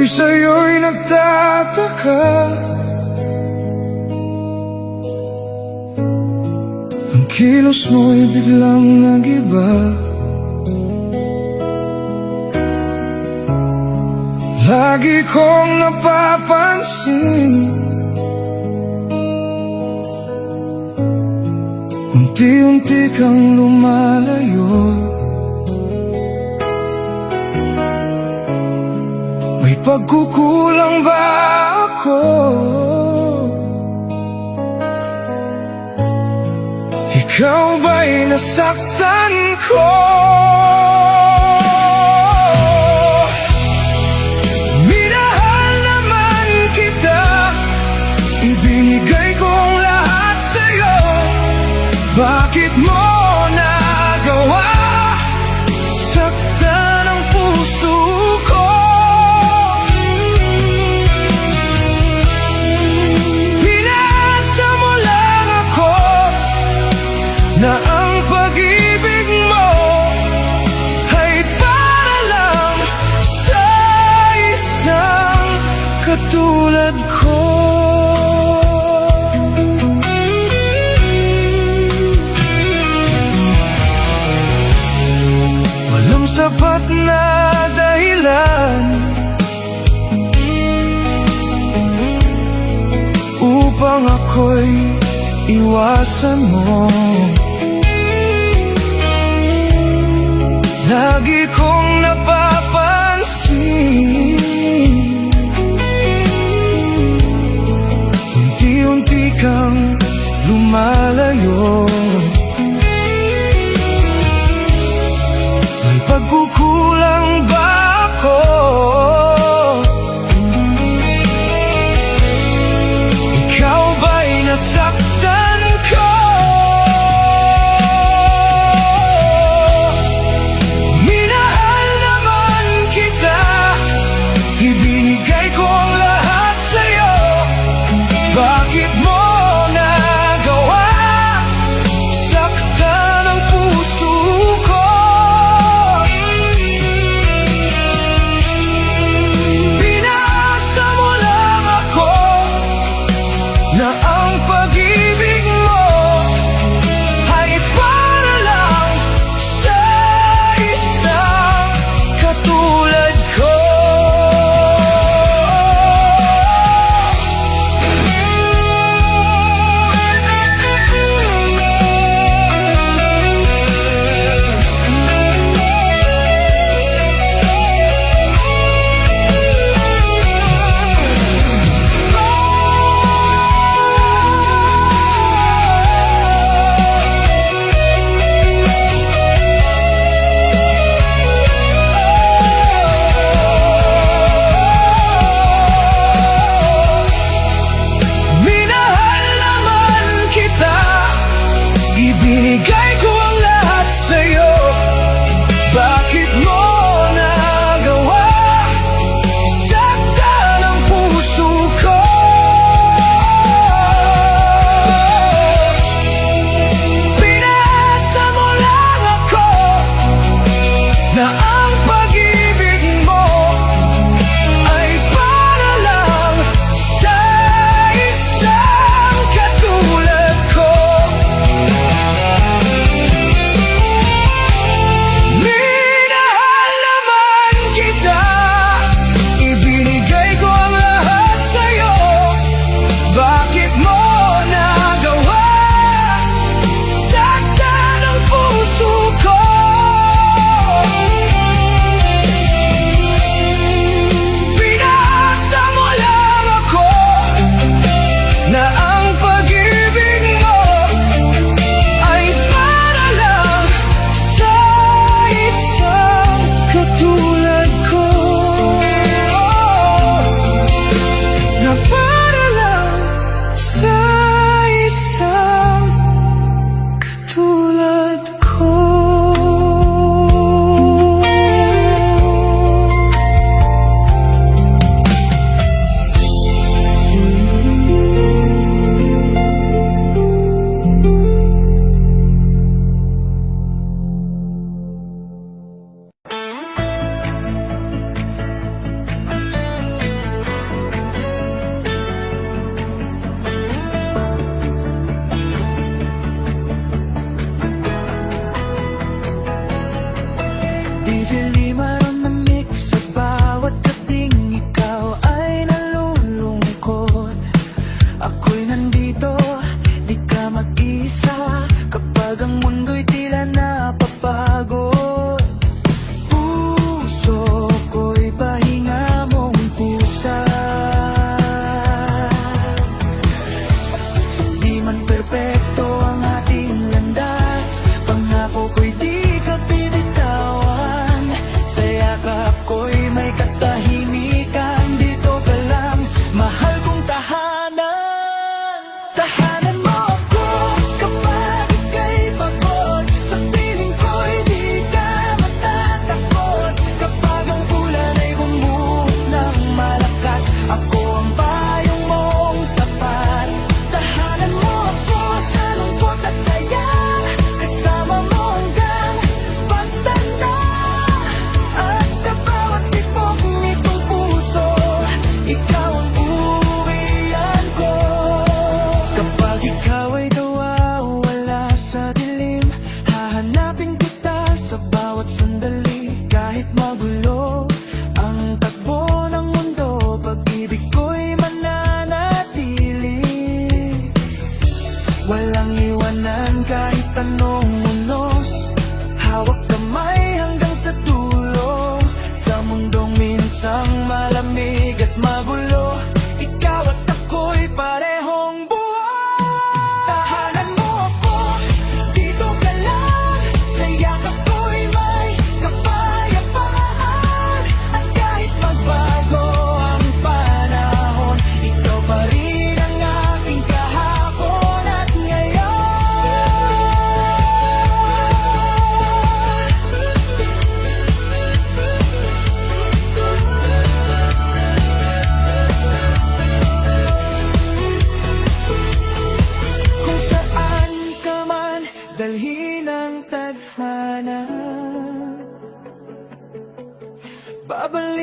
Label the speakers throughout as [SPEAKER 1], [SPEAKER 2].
[SPEAKER 1] Ako'y sa'yo'y nagtataka. Ang kilos mo'y biglang nag-iba. Lagi kong napapansin, unti-unti kang lumalayo. May pagkukulang ba ako? Ikaw ba'y nasaktan ko? Minahal naman kita, ibinigay kong lahat sa'yo. Bakit mo nagawa saktan ang puso ko? Pinasa mo lang ako na ang pag-ibig mo ay para lang sa isang katulad ko. Walang sapat na dahilan upang ako'y iwasan mo. Lagi kong napapansin, unti-unti kang lumalayo. May pagkukulang ba ako? Ikaw ba'y nasaktan ko? Minahal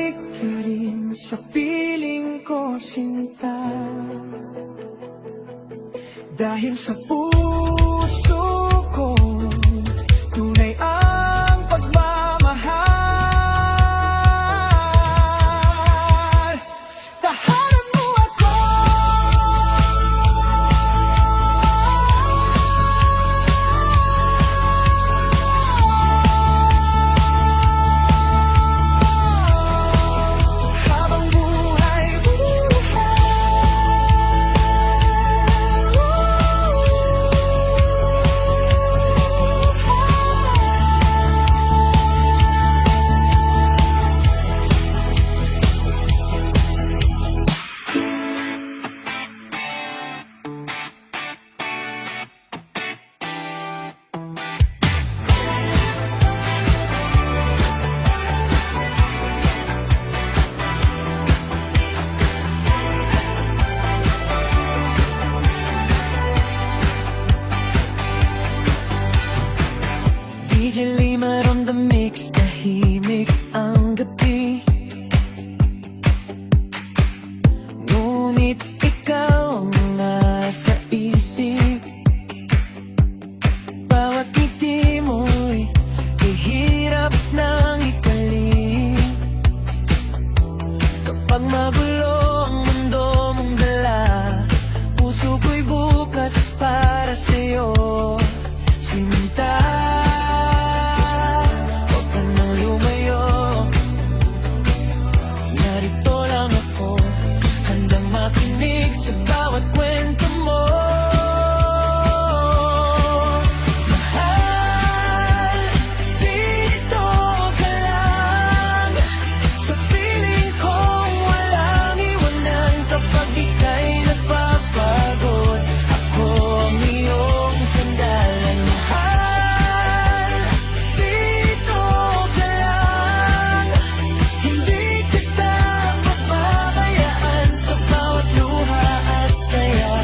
[SPEAKER 1] bumalik ka rin sa piling ko, sinta. Dahil sa puso ko tunay ang pagmamahal. Tahanan mo ako, habang buhay DJ Limar on the mix, tahimik ang gabi. Ngunit ikaw ang nasa isip. Bawat ngiti mo'y ihirap nang ikalik. Kapag magulo ang mundo mong dala, puso ko'y bukas para sa'yo, sinta. Makinig sa bawat kwento mo. Mahal, dito ka lang sa piling kong walang iwanan. Kapag ika'y nagpapagod, ako ang iyong sandalan. Mahal, dito ka lang, hindi kita pababayaan sa bawat luha at saya.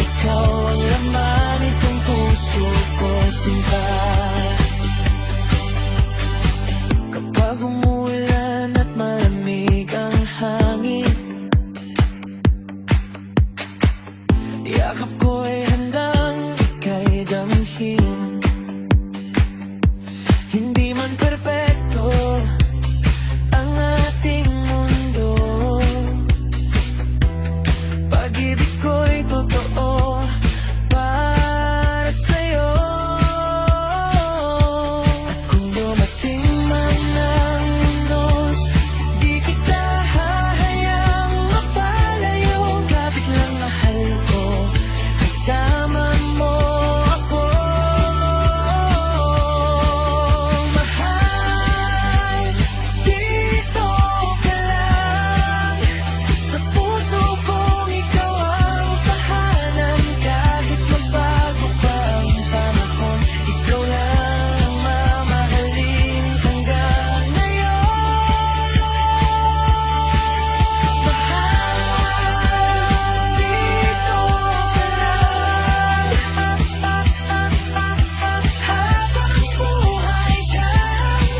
[SPEAKER 1] Ikaw ang laman itong puso ko, sinta. Kapag umulan at malamig ang hangin, yakap ko'y handang ika'y damhin. Hindi man perpekto ang ating mundo, pag-ibig ko'y totoo para sa'yo. At kung dumating man ang unos, di kita hahayang mapalayo. Kapit lang, mahal ko, kasama mo ako. Mahal, dito ka lang sa puso kong ikaw ang tahanan. Kahit magbago pa ang panahon, ikaw lang ang mamahalin hanggang ngayon. Mahal, dito ka lang habang buhay kang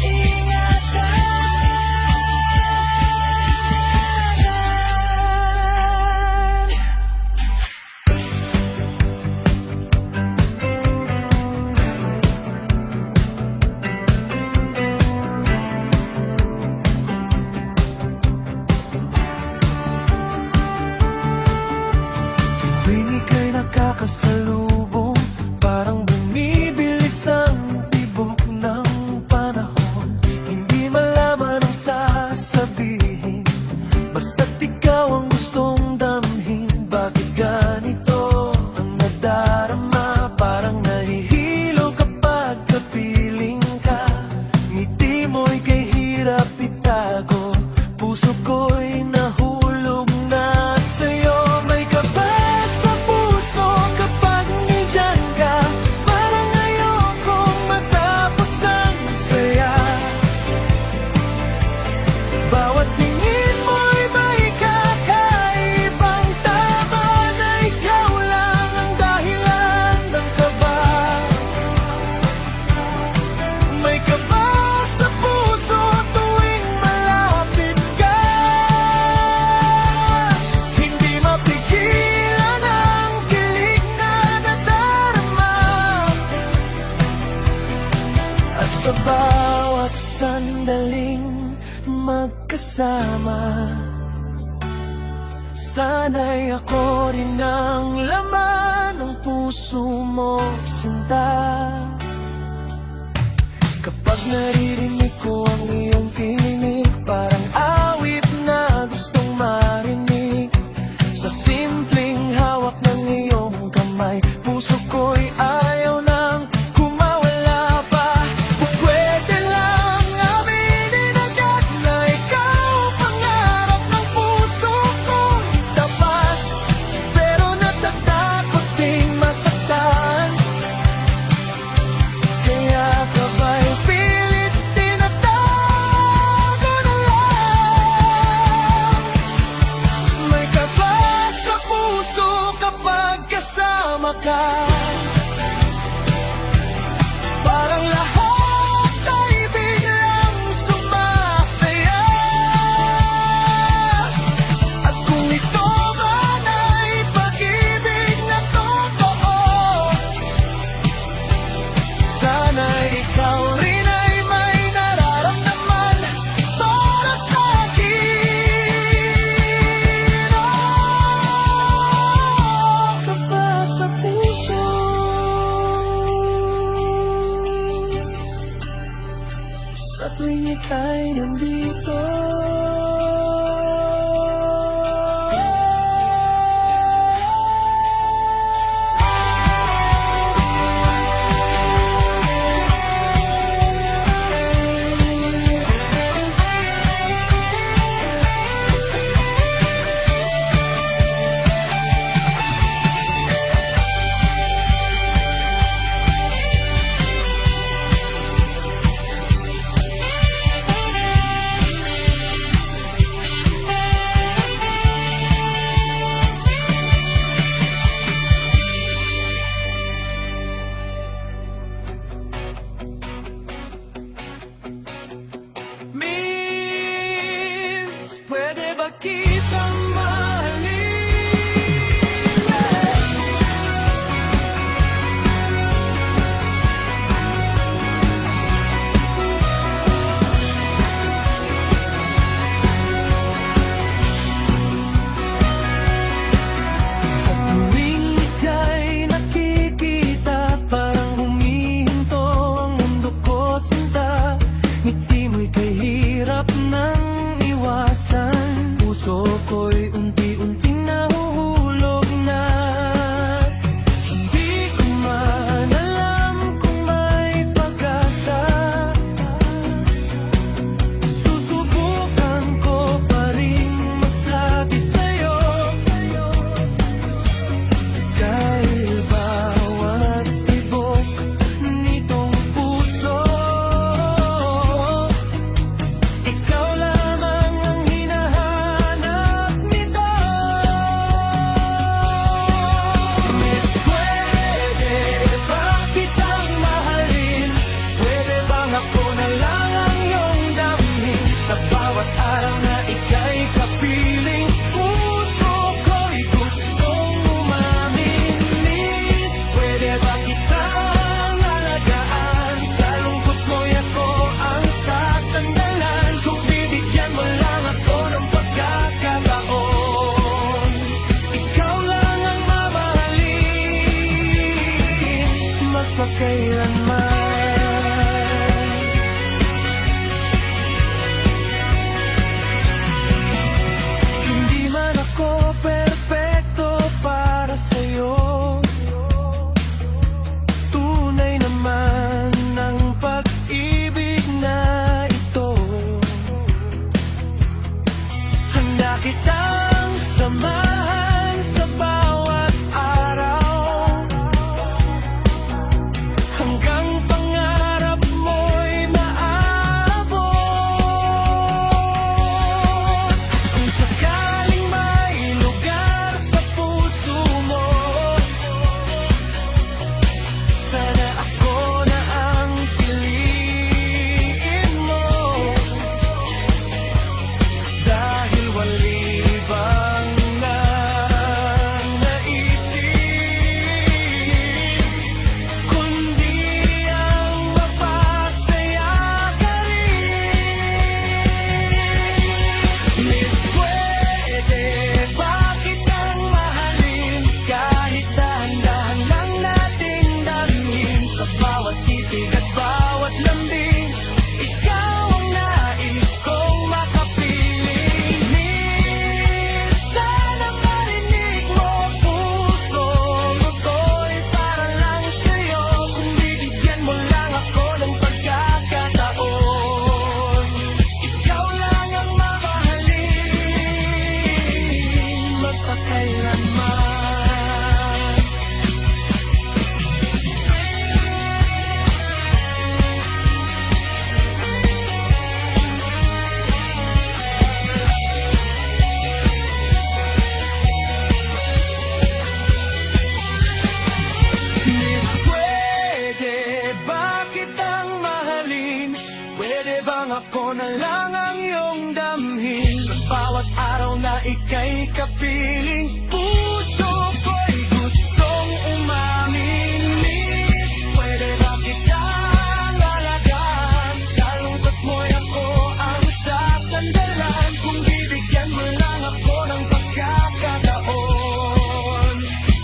[SPEAKER 1] ingatan. Tuwing ika'y nakakasalubong, parang bumibilis ang tibok ng panahon. Hindi malaman ang sasabihin, basta't ikaw ang gustong damhin. Bakit ganito ang nadarama? Parang nahihilo kapag kapiling ka. Ngiti mo'y kay hirap itago, puso ko'y nahulog na sa'yo. May kaba sa puso kapag nandyan ka, parang ayokong matapos ang saya. Bawat tingin mo'y may kakaibang tama, na ikaw lang ang dahilan ng kaba. May kaba sa puso tuwing malapit kasama. Sana'y ako rin ang laman ng puso mo, sinta. Kapag naririnig ko ang iyong tinig, parang awit na gustong marinig. Sa simpleng hawak ng iyong kamay, puso ko'y ayaw nang kumawala pa. Kung pwede lang aminin agad na ikaw pangarap ng puso ko'y tapat, pero natatakot ding masaktan. Kaya ka ba'y pilit tinatago na lang? May kaba sa puso kapag kasama ka. Parang lahat ay biglang sumasaya. At kung ito man ay pag-ibig na totoo, sana ikaw rin ay may nararamdaman para sa'kin. Kaba sa puso sa tuwing ika'y nandito. Miss, pwede ba kitang mahalin? Sa tuwing ika'y nakikita, parang humihinto ang mundo ko, sinta. Ngiti mo'y kahirap nang iwasan. Puso ko'y unti-unting nahuhulog na. Hindi ko man alam kung may pag-asa. Susubukan ko pa rin magsabi sa'yo, dahil bawat tibok nitong puso, ikaw lamang ang hinahanap nito. Miss, pwede ba kitang mahalin? Pwede bang ako na lang ang iyong damhin? Sa bawat araw na ika'y kapiling, puso ko'y gustong umamin. Miss, pwede ba kitang alagaan? Sa lungkot mo'y ako ang sasandalan. Kung bibigyan mo lang ako ng pagkakataon, ikaw lang ang mamahalin magpakailanman. Hindi man ako perpekto para sa'yo, tunay naman ang pag-ibig na ito. Handa kitang samahan sa bawat araw, hanggang pangarap mo'y maabot. Kung sakaling may lugar sa puso mo, sana ako na ang piliin mo. Dahil walibang na kapiling. Puso ko'y gustong umamin, miss, pwede ba kitang alagaan? Sa lungkot mo'y ako ang sasandalan. Kung bibigyan mo lang ako ng pagkakataon,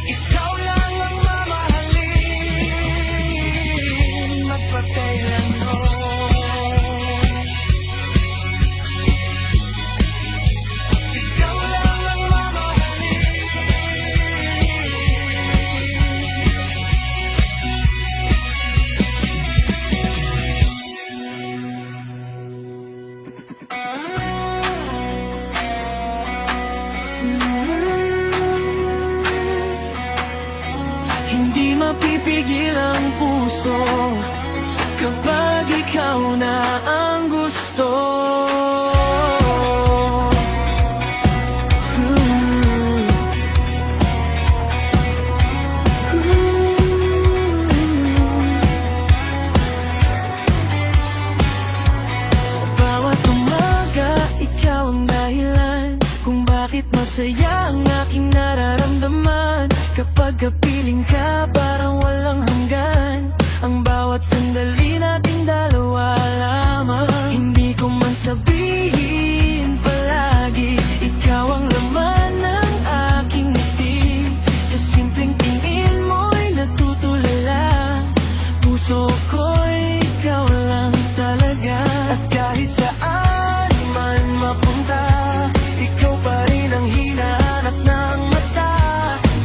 [SPEAKER 1] ikaw lang ang mamahalin, magpakailanman. Ikaw lang ang mamahalin. Hindi mapipigil ang puso kapag ikaw na ang gusto. Sa bawat umaga, ikaw ang dahilan kung bakit masaya ang aking nararamdaman. Kapag kapiling ka, parang walang hanggan ang bawat sandali nating dalawa lamang. Hindi ko man sabihin palagi, ikaw ang laman ng aking ngiti. Sa simpleng tingin mo'y natutulala, puso ko'y ikaw lang talaga. At kahit saan man mapunta, ikaw pa rin ang hinahanap ng mata.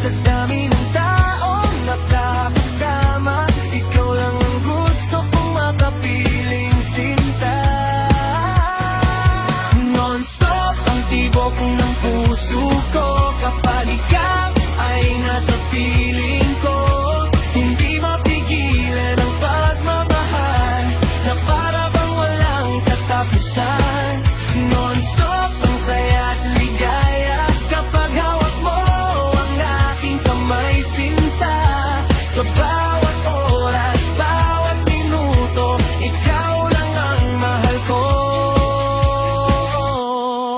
[SPEAKER 1] Sa dami ng taong nakakasama, ikaw lang ang gusto kong makapiling sinta. Non-stop ang tibok ng puso ko kapag ikaw ay nasa piling ko. Hindi mapigilan ang pagmamahal na para bang walang katapusan. Non-stop ang saya at ligaya kapag hawak mo ang aking kamay sinta. Sa bawat oras, bawat minuto, ikaw lang ang mahal ko.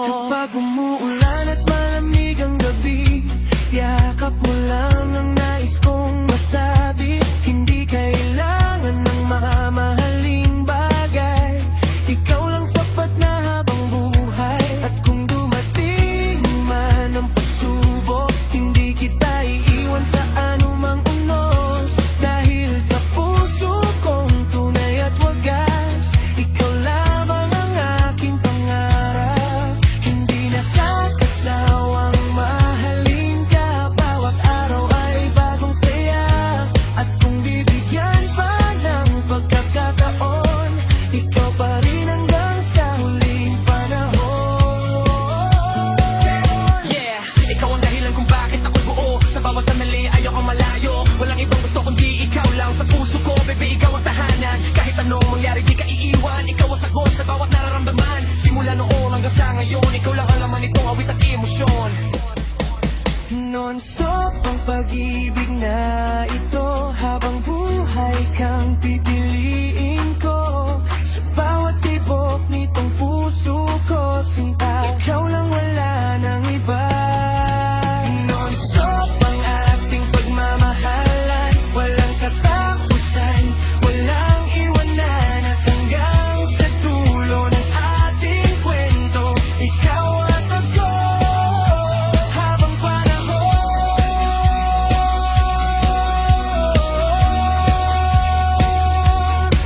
[SPEAKER 1] Kapag umuulan at malamig ang gabi, yakap mo lang ang nais kong masabi. Hindi kailangan ng mamahaling bagay, ikaw lang sapat na habang buhay. At kung dumating man ang pagsubok, hindi kita iiwan sa anumang unos. Dahil sa puso kong tunay at wagas, ikaw lamang ang aking pangarap. Hindi nakakasawang mahalin ka, bawat araw ay bagong saya. At kung bibigyan pa ng pagkakataon, ikaw pa rin hanggang sa huling panahon. Yeah, ikaw ang dahilan kung bakit ako'y buo. Sa bawat sandali ayaw kang malayo. Walang ibang gusto kundi ikaw lang sa puso ko, baby, ikaw ang tahanan. Kahit anong mangyari di ka iiwan, ikaw ang sagot sa bawat nararamdaman. Simula noon hanggang sa ngayon, ikaw lang ang laman nitong awit at emosyon. Non-stop ang pag-ibig na ito, habang buhay kang pipiliin ko. Sa bawat tibok nitong puso ko, sinta, ikaw lang, wala nang iba. Non-stop ang ating pagmamahalan, walang katapusan, walang iwanan. At hanggang sa dulo ng ating kwento, ikaw at ako, habang panahon.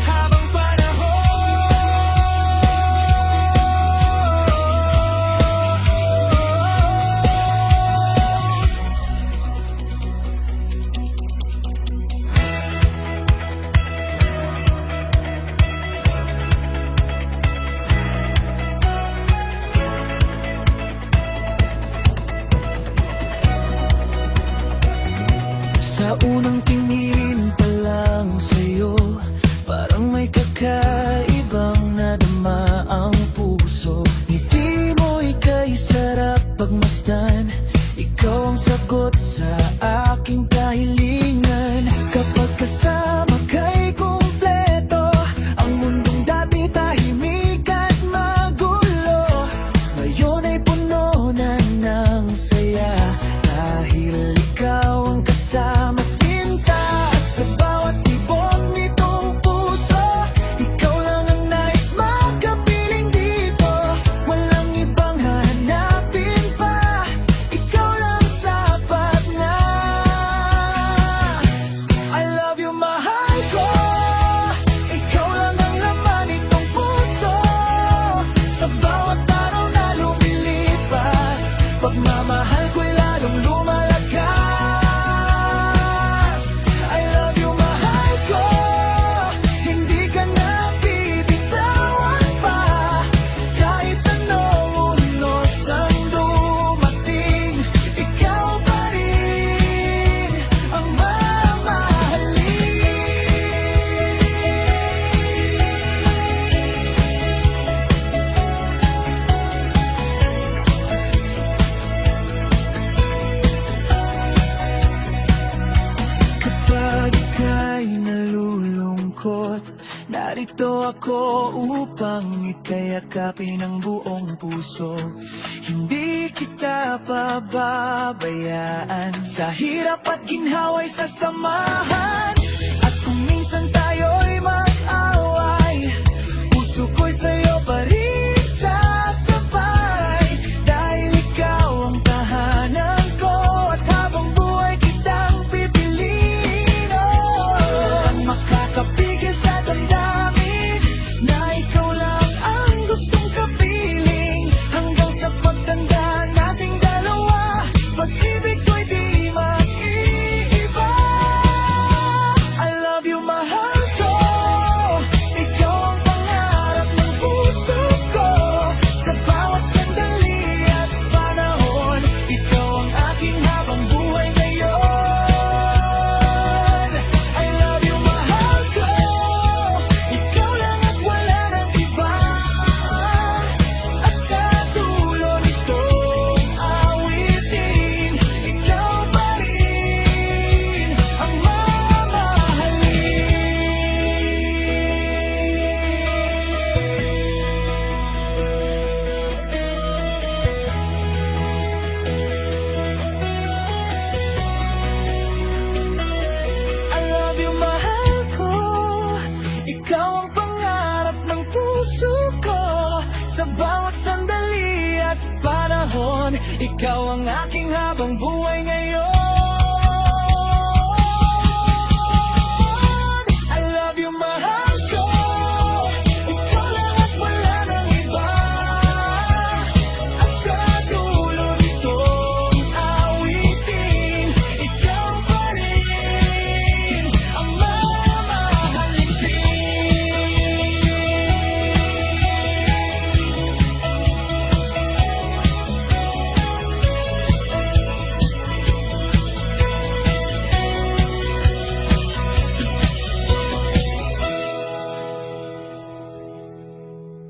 [SPEAKER 1] Habang Sa unang tingin pa lang sa'yo, parang may kakaibang nadama ang puso. Ngiti mo ika'y sarap pagmasdan, ikaw ang sagot sa aking kahilingan. Kapag kasama ka'y kumpleto, ang mundong dati tahimik at magulo, ngayon ay puno na ng Narito ako upang ikayakapin ang buong puso. Hindi kita pababayaan. Sa hirap at ginhawa'y sasamahan. At kung minsan tayo'y mag-away, puso ko'y sa'yo pa rin sasabay. Dahil ikaw ang tahanan ko, at habang buhay kitang pipiliin. Ang makakapigil sa damdamin na ikaw lang ang gustong kapiling. Hanggang sa pagtanda nating dalawa, pag-ibig ko'y di mag-iiba. I love you, mahal ko. Ikaw ang pangarap ng puso ko. Sa bawat sandali at panahon, ikaw ang aking habang buhay ngayon. I love you, mahal ko. Ikaw lang at wala nang iba. At sa dulo nitong awitin, ikaw pa rin ang mamahalin. I love you, mahal ko. Ikaw ang pangarap ng puso ko. Sa bawat sandali at panahon, ikaw ang aking habang buhay ngayon.